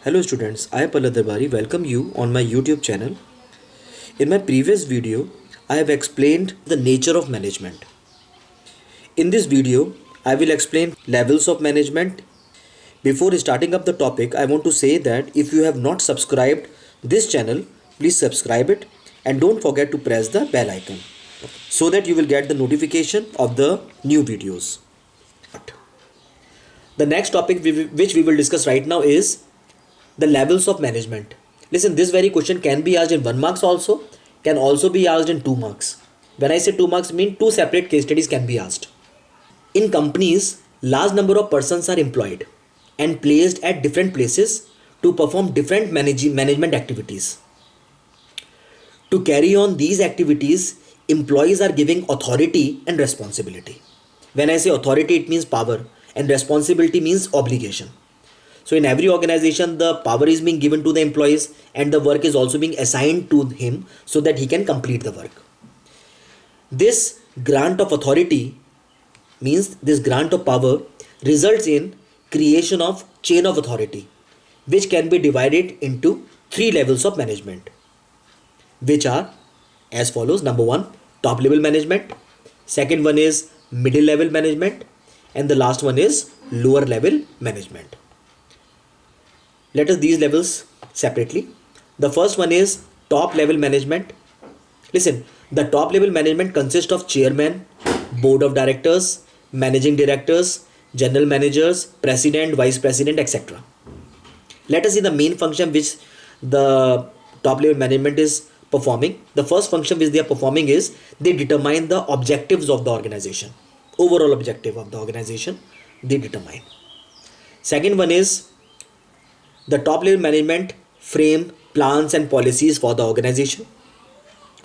Hello students, I Pallad Darbari welcome you on my YouTube channel. In my previous video, I have explained the nature of management. In this video, I will explain levels of management. Before starting up the topic, I want to say that if you have not subscribed this channel, please subscribe it and don't forget to press the bell icon so that you will get the notification of the new videos. The next topic which we will discuss right now is the levels of management. Listen, this very question can be asked in 1 marks also, can also be asked in 2 marks. When I say 2 marks, mean two separate case studies can be asked. In companies, large number of persons are employed and placed at different places to perform different management activities. To carry on these activities, employees are giving authority and responsibility. When I say authority, it means power, and responsibility means obligation. So in every organization, the power is being given to the employees and the work is also being assigned to him so that he can complete the work. This grant of authority means this grant of power results in creation of chain of authority, which can be divided into three levels of management, which are as follows. Number one, top level management. Second one is middle level management. And the last one is lower level management. Let us these levels separately. The first one is top level management. Listen, the top level management consists of chairman, board of directors, managing directors, general managers, president, vice president, etc. Let us see the main function which the top level management is performing. The first function which they are performing is they determine the objectives of the organization. Overall objective of the organization they determine. Second one is the top level management frame plans and policies for the organization.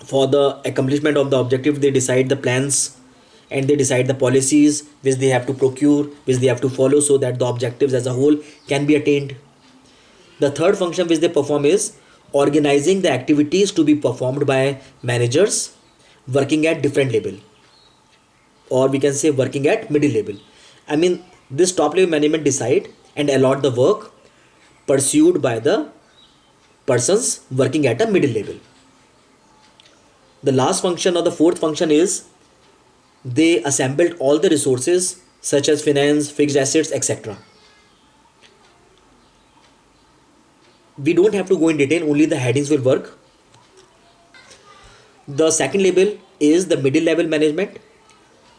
For the accomplishment of the objective, they decide the plans and they decide the policies which they have to procure, which they have to follow so that the objectives as a whole can be attained. The third function which they perform is organizing the activities to be performed by managers working at different level, or we can say working at middle level. I mean, this top level management decide and allot the work pursued by the persons working at a middle level. The last function or the fourth function is they assembled all the resources such as finance, fixed assets, etc. We don't have to go in detail, only the headings will work. The second level is the middle level management.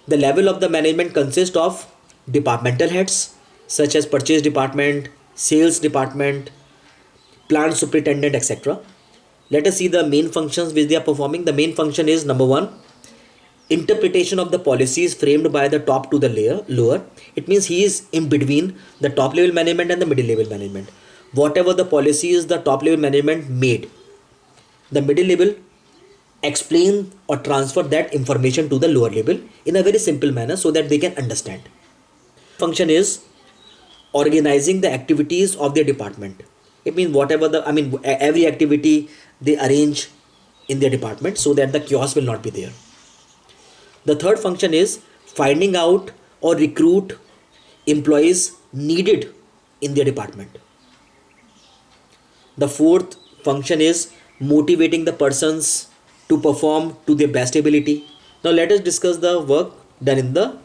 The level of the management consists of departmental heads such as purchase department, sales department, plant superintendent, etc. Let us see the main functions which they are performing. The main function is number one, interpretation of the policies framed by the top to the lower. It means he is in between the top level management and the middle level management. Whatever the policies the top level management made, the middle level explain or transfer that information to the lower level in a very simple manner so that they can understand. Function is organizing the activities of their department. It means whatever every activity they arrange in their department so that the chaos will not be there. The third function is finding out or recruit employees needed in their department. The fourth function is motivating the persons to perform to their best ability. Now let us discuss the work done in the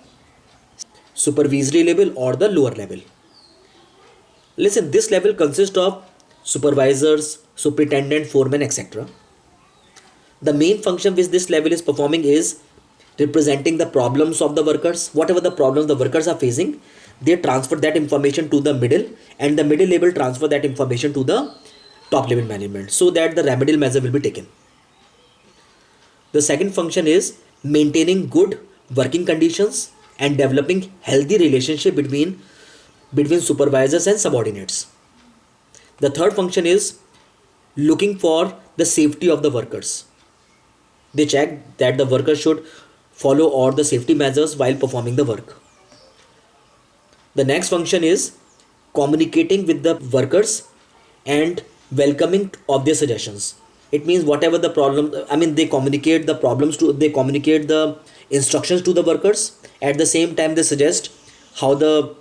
supervisory level or the lower level. Listen, this level consists of supervisors, superintendent, foreman, etc. The main function which this level is performing is representing the problems of the workers. Whatever the problems the workers are facing, they transfer that information to the middle, and the middle level transfer that information to the top level management so that the remedial measure will be taken. The second function is maintaining good working conditions and developing healthy relationship between supervisors and subordinates. The third function is looking for the safety of the workers. They check that the workers should follow all the safety measures while performing the work. The next function is communicating with the workers and welcoming of their suggestions. It means whatever the problem, they communicate the instructions to the workers. At the same time, they suggest how the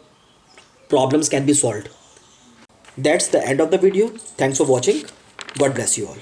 problems can be solved. That's the end of the video. Thanks for watching. God bless you all.